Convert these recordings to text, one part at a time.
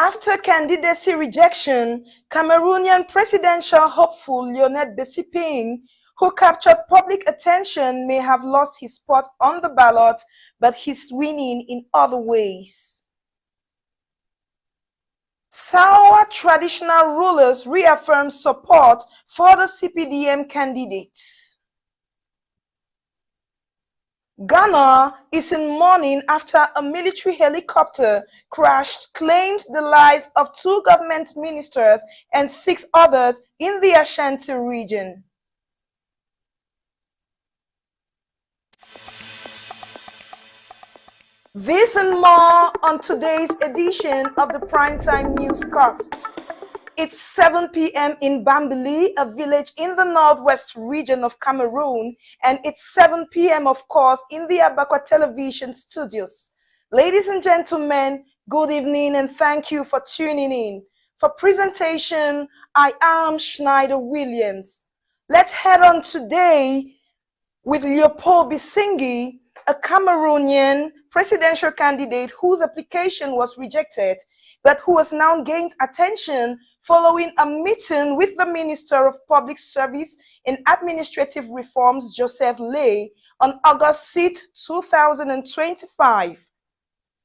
After candidacy rejection, Cameroonian presidential hopeful Lionel Bessiping, who captured public attention, may have lost his spot on the ballot, but he's winning in other ways. Sawa traditional rulers reaffirm support for the CPDM candidate. Ghana is in mourning after a military helicopter crash claims the lives of 2 government ministers and 6 others in the Ashanti region. This and more on today's edition of the Primetime Newscast. It's 7 p.m. in Bambili, a village in the northwest region of Cameroon, and it's 7 p.m. of course in the Abakwa Television studios. Ladies and gentlemen, good evening and thank you for tuning in. For presentation, I am Schneider Williams. Let's head on today with Leopold Bisingi, a Cameroonian presidential candidate whose application was rejected, but who has now gained attention following a meeting with the Minister of Public Service and Administrative Reforms, Joseph Lay, on August 6, 2025.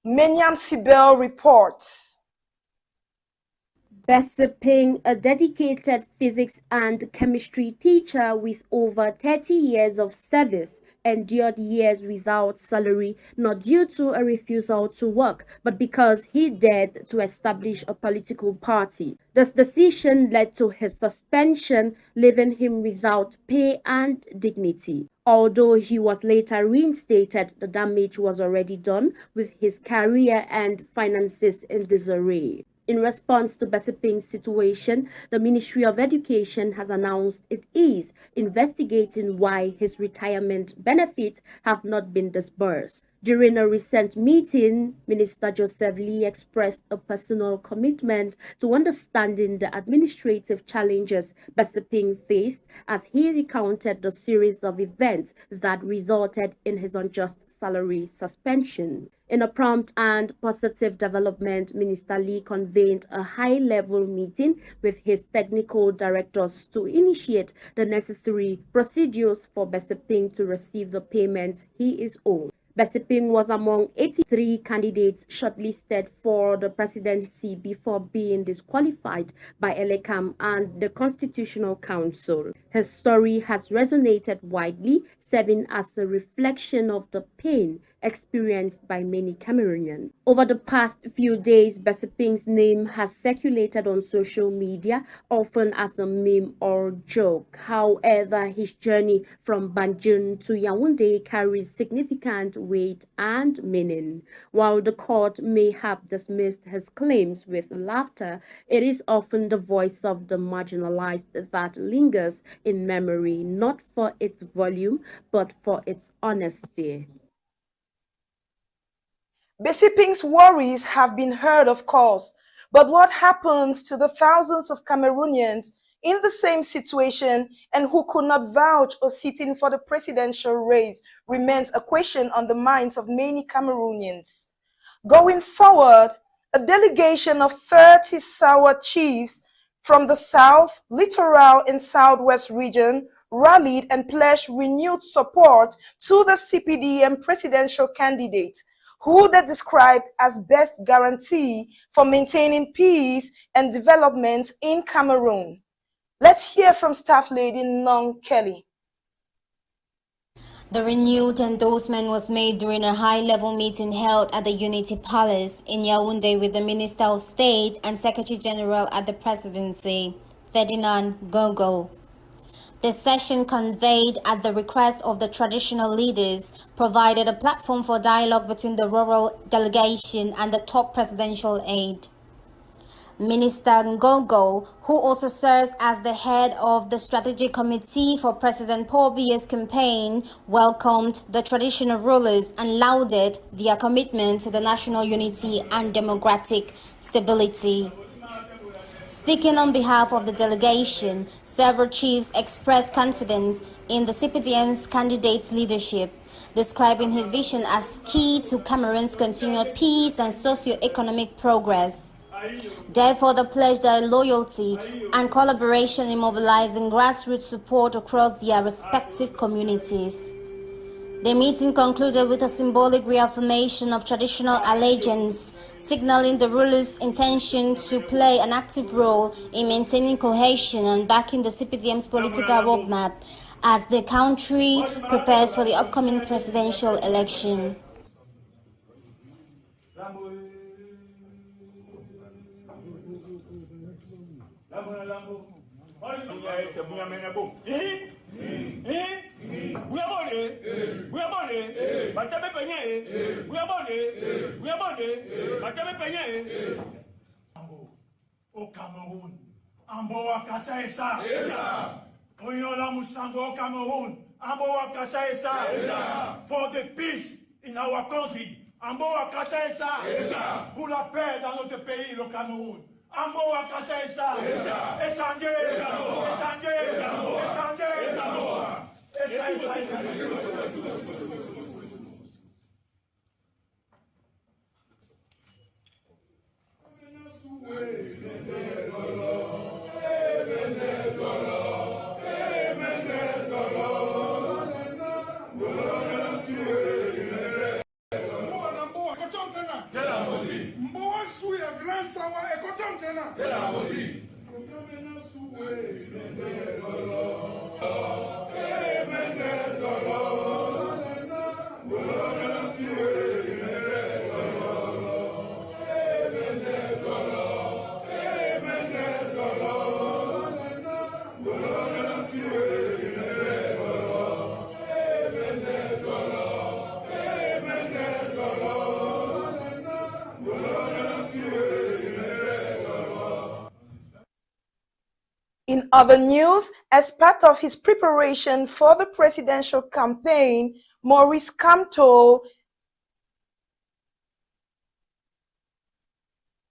Menyam Sibel reports. Bessiping, a dedicated physics and chemistry teacher with over 30 years of service, endured years without salary, not due to a refusal to work, but because he dared to establish a political party. This decision led to his suspension, leaving him without pay and dignity. Although he was later reinstated, the damage was already done, with his career and finances in disarray. In response to Bessiping's situation, the Ministry of Education has announced it is investigating why his retirement benefits have not been disbursed. During a recent meeting, Minister Joseph Lee expressed a personal commitment to understanding the administrative challenges Bessiping faced as he recounted the series of events that resulted in his unjust salary suspension. In a prompt and positive development, Minister Lee convened a high-level meeting with his technical directors to initiate the necessary procedures for Bessiping to receive the payments he is owed. Bessiping was among 83 candidates shortlisted for the presidency before being disqualified by Elecam and the Constitutional Council. His story has resonated widely, serving as a reflection of the pain experienced by many Cameroonians. Over the past few days, Bessiping's name has circulated on social media, often as a meme or joke. However, his journey from Banjul to Yaoundé carries significant weight and meaning. While the court may have dismissed his claims with laughter, it is often the voice of the marginalized that lingers in memory, not for its volume, but for its honesty. Bessiping's worries have been heard, of course, but what happens to the thousands of Cameroonians in the same situation and who could not vouch or sit in for the presidential race remains a question on the minds of many Cameroonians. Going forward, a delegation of 30 Sawa chiefs from the South, Littoral and Southwest region rallied and pledged renewed support to the CPDM presidential candidate, who they described as best guarantee for maintaining peace and development in Cameroon. Let's hear from Staff Lady Nong Kelly. The renewed endorsement was made during a high-level meeting held at the Unity Palace in Yaoundé with the Minister of State and Secretary General at the Presidency, Ferdinand Gongo. The session, conveyed at the request of the traditional leaders, provided a platform for dialogue between the rural delegation and the top presidential aide. Minister Ngongo, who also serves as the head of the strategic committee for President Paul Biya's campaign, welcomed the traditional rulers and lauded their commitment to the national unity and democratic stability. Speaking on behalf of the delegation, several chiefs expressed confidence in the CPDM's candidate's leadership, describing his vision as key to Cameroon's continued peace and socio-economic progress. Therefore, they pledged their loyalty and collaboration in mobilizing grassroots support across their respective communities. The meeting concluded with a symbolic reaffirmation of traditional allegiance, signaling the rulers' intention to play an active role in maintaining cohesion and backing the CPDM's political roadmap as the country prepares for the upcoming presidential election. Au Cameroun, Amboa Kasa Esa, Oyola Musango au Cameroun, Amboa Kasa Esa, for the peace in our country, Amboa Kasa Esa, pour la paix dans notre pays, le Cameroun. Amboa Kasa Esa, Esanje, Esanje, In other news, as part of his preparation for the presidential campaign, Maurice Kamto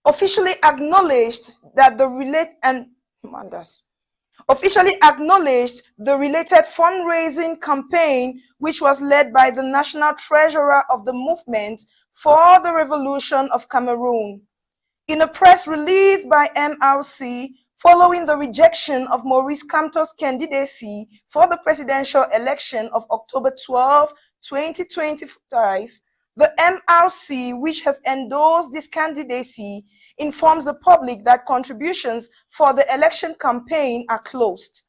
officially acknowledged the related fundraising campaign, which was led by the national treasurer of the Movement for the Revolution of Cameroon. In a press release by MRC, following the rejection of Maurice Kamto's candidacy for the presidential election of October 12, 2025, the MRC, which has endorsed this candidacy, informs the public that contributions for the election campaign are closed.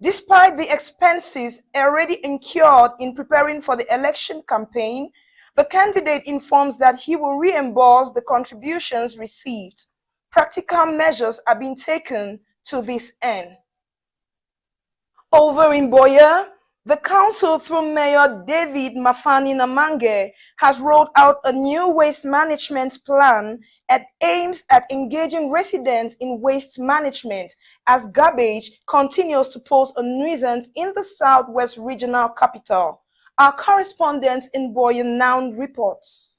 Despite the expenses already incurred in preparing for the election campaign, the candidate informs that he will reimburse the contributions received. Practical measures are being taken to this end. Over in Buea, the council through Mayor David Mafani Namange has rolled out a new waste management plan that aims at engaging residents in waste management as garbage continues to pose a nuisance in the Southwest Regional Capital. Our correspondent in Buea now reports.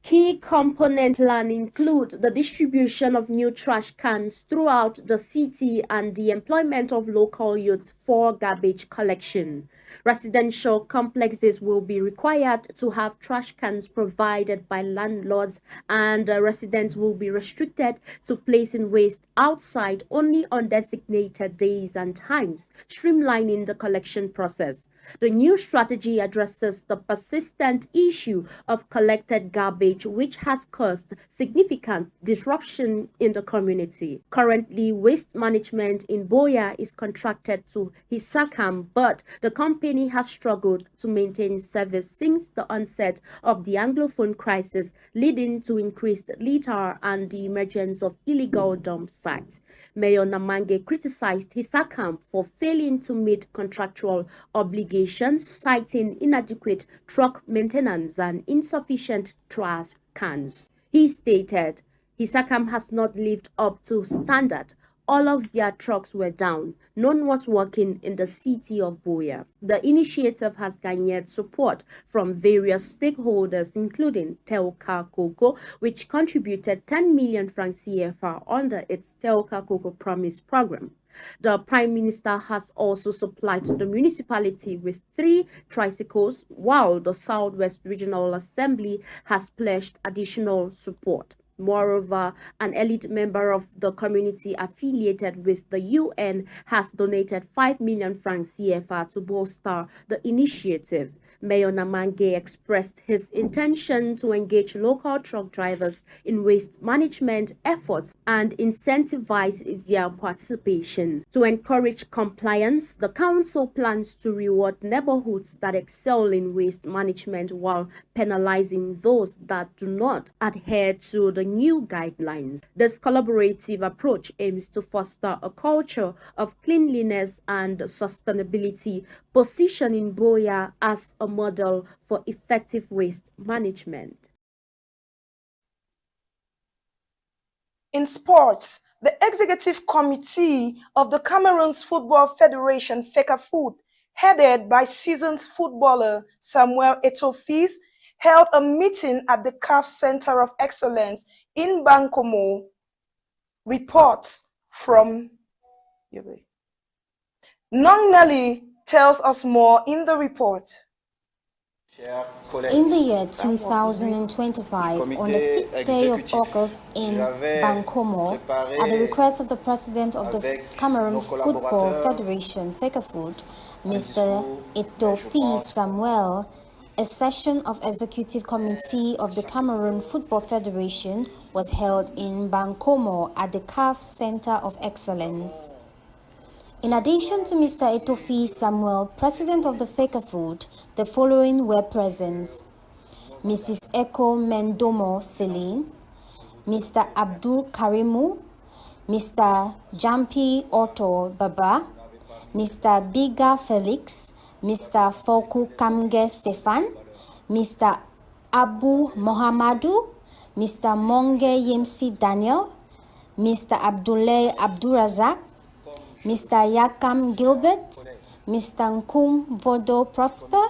Key component plan include the distribution of new trash cans throughout the city and the employment of local youths for garbage collection. Residential complexes will be required to have trash cans provided by landlords, and residents will be restricted to placing waste outside only on designated days and times, streamlining the collection process. The new strategy addresses the persistent issue of collected garbage, which has caused significant disruption in the community. Currently, waste management in Buea is contracted to Hisakam, but the company has struggled to maintain service since the onset of the Anglophone crisis, leading to increased litter and the emergence of illegal dump sites. Mayor Namange criticized Hisakam for failing to meet contractual obligations, citing inadequate truck maintenance and insufficient trash cans. He stated, Hisakam has not lived up to standard. All of their trucks were down. None was working in the city of Buea. The initiative has garnered support from various stakeholders, including Telka Cocoa, which contributed 10 million francs CFA under its Telka Cocoa Promise program. The Prime Minister has also supplied the municipality with 3 tricycles, while the Southwest Regional Assembly has pledged additional support. Moreover, an elite member of the community affiliated with the UN has donated 5 million francs CFA to bolster the initiative. Mayor Namange expressed his intention to engage local truck drivers in waste management efforts and incentivize their participation. To encourage compliance, the council plans to reward neighborhoods that excel in waste management while penalizing those that do not adhere to the new guidelines. This collaborative approach aims to foster a culture of cleanliness and sustainability, positioning Buea as a model for effective waste management. In sports, the executive committee of the Cameroon's Football Federation, FECAFOOT, headed by seasoned footballer Samuel Eto'o, held a meeting at the CAF Center of Excellence in Bankomo. Reports from Nong Nelly tells us more in the report. In the year 2025, on the 6th day of August in Bankomo, at the request of the President of the Cameroon Football Federation, FECAFOOT, Mr. Eto'o Samuel, a session of Executive Committee of the Cameroon Football Federation was held in Bankomo at the CAF Center of Excellence. In addition to Mr. Eto'o Samuel, President of the FECAFOOT, the following were present: Mrs. Eko Mendomo Celine, Mr. Abdul Karimu, Mr. Jampi Otto Baba, Mr. Biga Felix, Mr. Foku Kamge Stefan, Mr. Abu Mohamadu, Mr. Monge Yemsi Daniel, Mr. Abdoulaye Abdurazak, Mr. Yakam Gilbert, Mr. Nkum Vodo Prosper,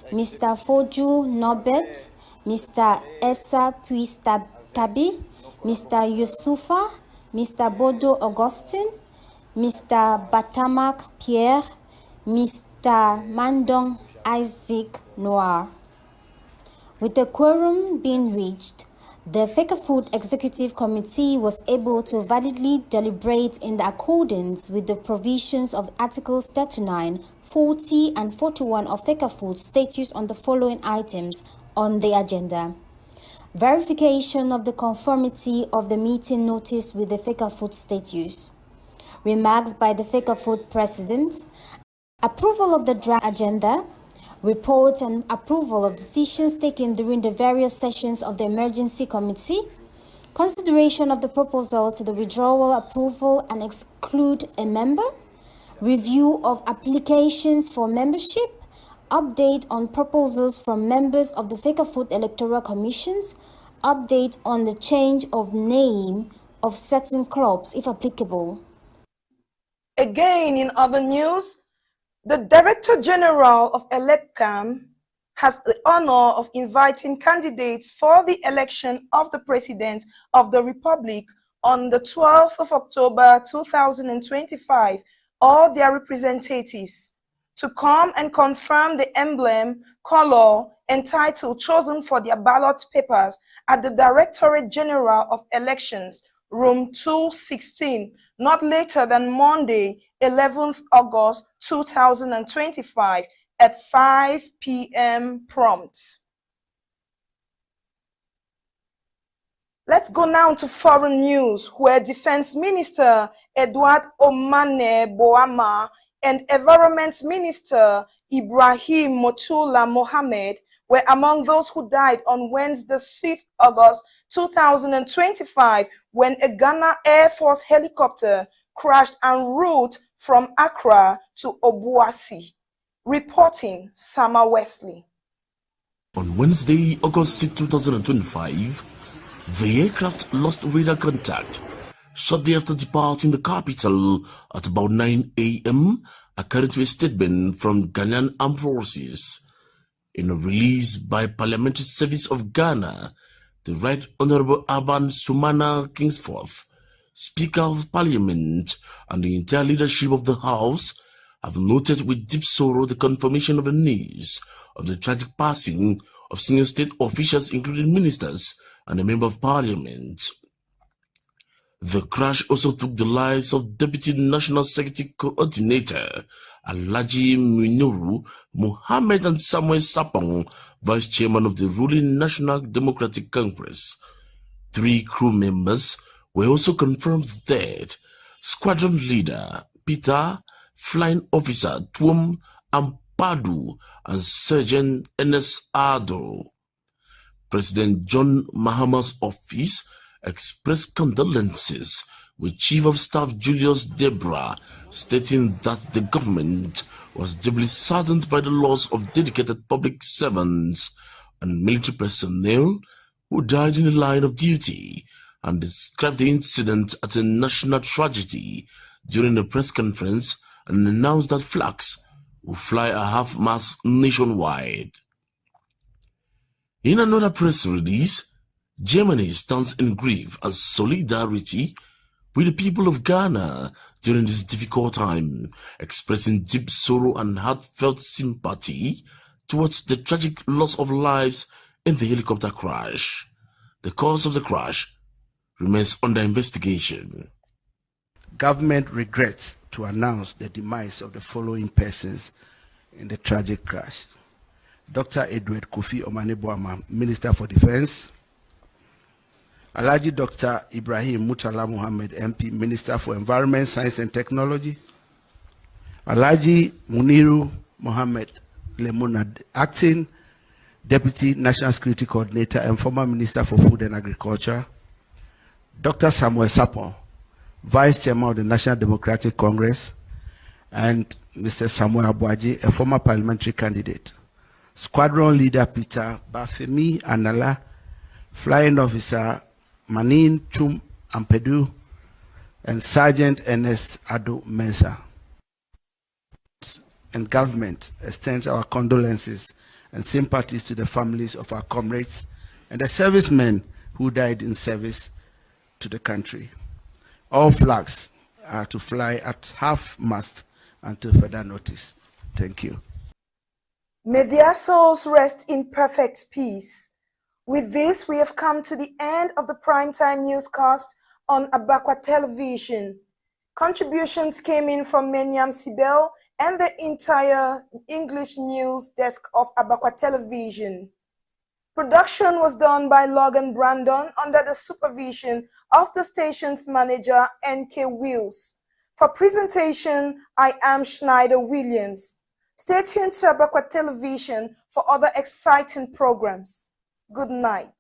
Mr. Foju Norbert, Mr. Essa Puistabi, Mr. Yusufa, Mr. Bodo Augustine, Mr. Batamak Pierre, Mr. Mandong Isaac Noir. With the quorum being reached, the FECAFOOT Executive Committee was able to validly deliberate in accordance with the provisions of Articles 39, 40, and 41 of FECAFOOT statutes on the following items on the agenda: verification of the conformity of the meeting notice with the FECAFOOT statutes, remarks by the FECAFOOT President, approval of the draft agenda, report and approval of decisions taken during the various sessions of the Emergency Committee, consideration of the proposal to the withdrawal, approval and exclude a member, review of applications for membership, update on proposals from members of the FECAFOOT Electoral Commissions, update on the change of name of certain clubs if applicable. Again, in other news, the Director General of ElecCam has the honor of inviting candidates for the election of the President of the Republic on the 12th of October 2025 or their representatives to come and confirm the emblem, color, and title chosen for their ballot papers at the Directorate General of Elections, Room 216, not later than Monday, 11th August 2025 at 5 p.m. prompt. Let's go now to foreign news, where Defense Minister Edward Omane Boama and Environment Minister Ibrahim Motula Mohamed were among those who died on Wednesday, 6th August 2025 when a Ghana Air Force helicopter crashed en route from Accra to Obuasi. Reporting, Sama Wesley. On Wednesday, August 6, 2025, the aircraft lost radar contact shortly after departing the capital at about 9 a.m., according to a statement from Ghanaian Armed Forces. In a release by Parliamentary Service of Ghana, the Right Honorable Aban Sumana Kingsforth, Speaker of Parliament, and the entire leadership of the House have noted with deep sorrow the confirmation of the news of the tragic passing of senior state officials, including ministers, and a member of parliament. The crash also took the lives of Deputy National Security Coordinator Alhaji Muniru Muhammad and Samuel Sapong, Vice Chairman of the ruling National Democratic Congress. 3 crew members were also confirmed dead: Squadron Leader Peter, Flying Officer Twum Ampadu, and Sergeant Enes Ado. President John Mahama's office expressed condolences, with Chief of Staff Julius Debra stating that the government was deeply saddened by the loss of dedicated public servants and military personnel who died in the line of duty, and described the incident as a national tragedy during a press conference, and announced that flags will fly at half-mast nationwide. In another press release, Germany stands in grief and solidarity with the people of Ghana during this difficult time, expressing deep sorrow and heartfelt sympathy towards the tragic loss of lives in the helicopter crash. The cause of the crash remains under investigation. Government regrets to announce the demise of the following persons in the tragic crash: Dr. Edward Kofi Omane-Boamah, Minister for Defense; Alhaji Dr. Ibrahim Murtala Muhammad, MP, Minister for Environment, Science and Technology; Alhaji Muniru Muhammad Lemuna, Acting Deputy National Security Coordinator and former Minister for Food and Agriculture; Dr. Samuel Sapong, Vice Chairman of the National Democratic Congress; and Mr. Samuel Abuaji, a former parliamentary candidate; Squadron Leader Peter Bafemi Anala, Flying Officer Manin Chum Ampedu, and Sergeant Ernest Ado Mensah. And government extends our condolences and sympathies to the families of our comrades and the servicemen who died in service to the country. All flags are to fly at half-mast until further notice. Thank you. May their souls rest in perfect peace. With this, we have come to the end of the primetime newscast on Abakwa Television. Contributions came in from Menyam Sibel and the entire English news desk of Abakwa Television. Production was done by Logan Brandon under the supervision of the station's manager, N.K. Wills. For presentation, I am Schneider Williams. Stay tuned to Abakwa Television for other exciting programs. Good night.